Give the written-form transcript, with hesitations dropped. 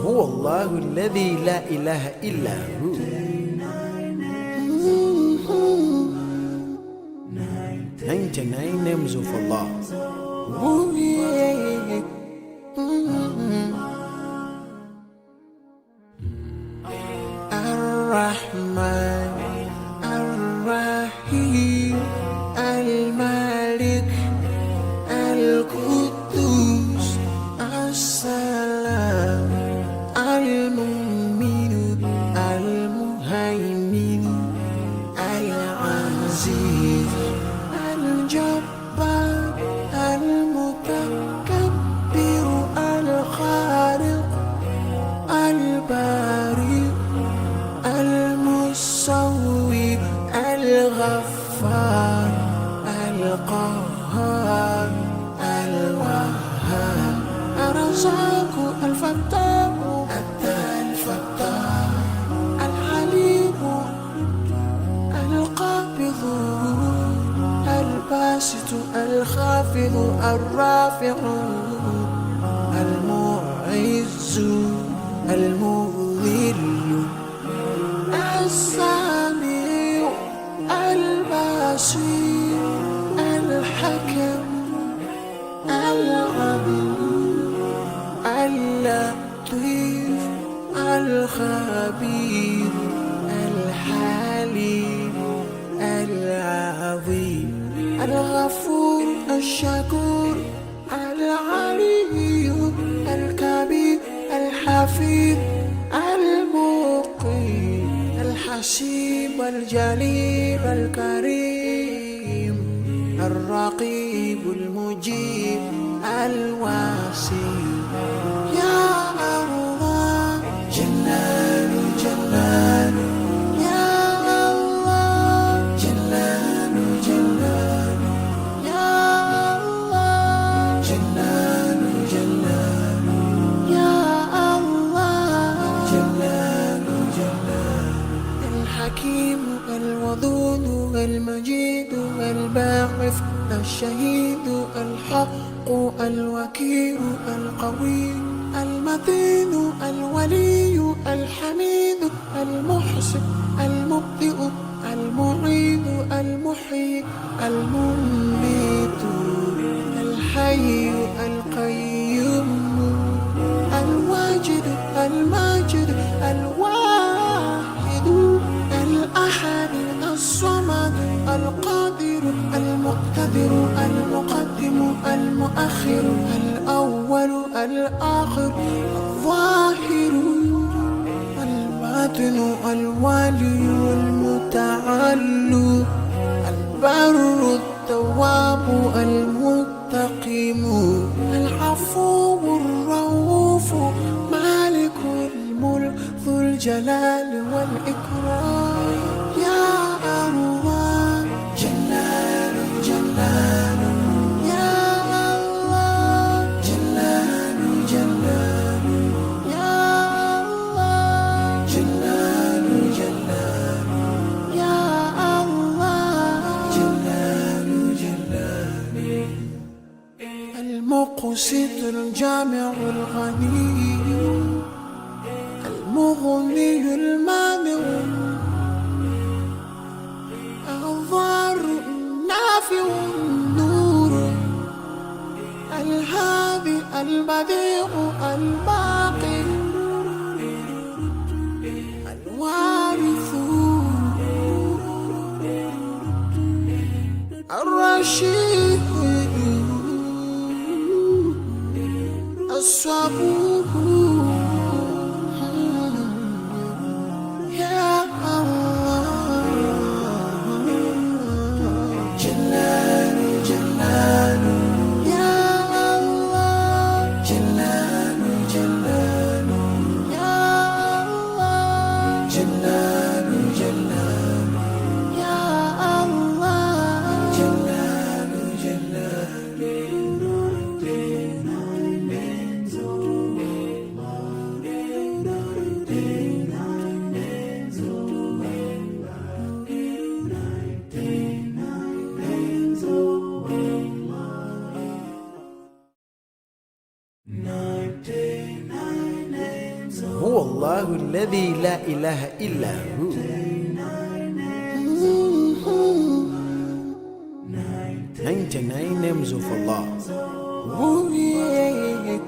هو الله الذي لا إله إلا هو. 99 names of Allah. Ooh, yeah. Ar-Rahman, Ar-Rahim, Al-Malik, Al-Quddus, As-Salam, Al-Mu'min, Al-Muhaymin, Al-Aziz, Al-Jabbar, Al-Mutakabbir, Al-Khaliq, Al-Bari, المصور، الغفار، القهار، الوهاب، الرزاق، الفتاح، الفتاح، الحليم، القابض، الباسط، الخافض، الرافع، المعز، المذل، السميع، البصير، الحكم، العليم، اللطيف، الخبير، الحليم، العظيم، الغفور، الشكور، العلي، الكبير، الحفيظ، المقيم، الحسيب، الجليل، الكريم، الرقيب، المجيب، الواسع. يا الله جلال جلال، يا الله جلال جلال، يا الله جلال جلال، يا الله جلال جلال. الحكيم، الودود، المجيد، الباعث، الشهيد، الحق، الوكيل، القوي، المتين، الولي، الحميد، المحسن، المبدئ، المعيد، المحيي، المميت، الحي، القيوم، الواجد، الماجد، الواحد، الأحد، الصمد، القادر، المقتدر، المقدم، المؤخر، الأول، الآخر، الظاهر، الباطن، الوالي، المتعال، البر، التواب، المتقيم، العفو، الرؤوف، مالك الملك، ذو الجلال والإكرام. يا الله جلال جلال، يا الله جلال جلال، يا الله جلال جلال، يا الله جلال جلال. المقسط، الجامع، الغني، المغني، المانع، الضار، النافع، النور، الهادي، البديع، الباقي، الوارث، الرشيد، الصبور. يا الله جلال جلال، يا الله جلال جلال، يا الله جلال جلال، يا الله جلال جلال. 99 names of هو الله الذي لا إله إلا هو. 99 names of Allah. Allah.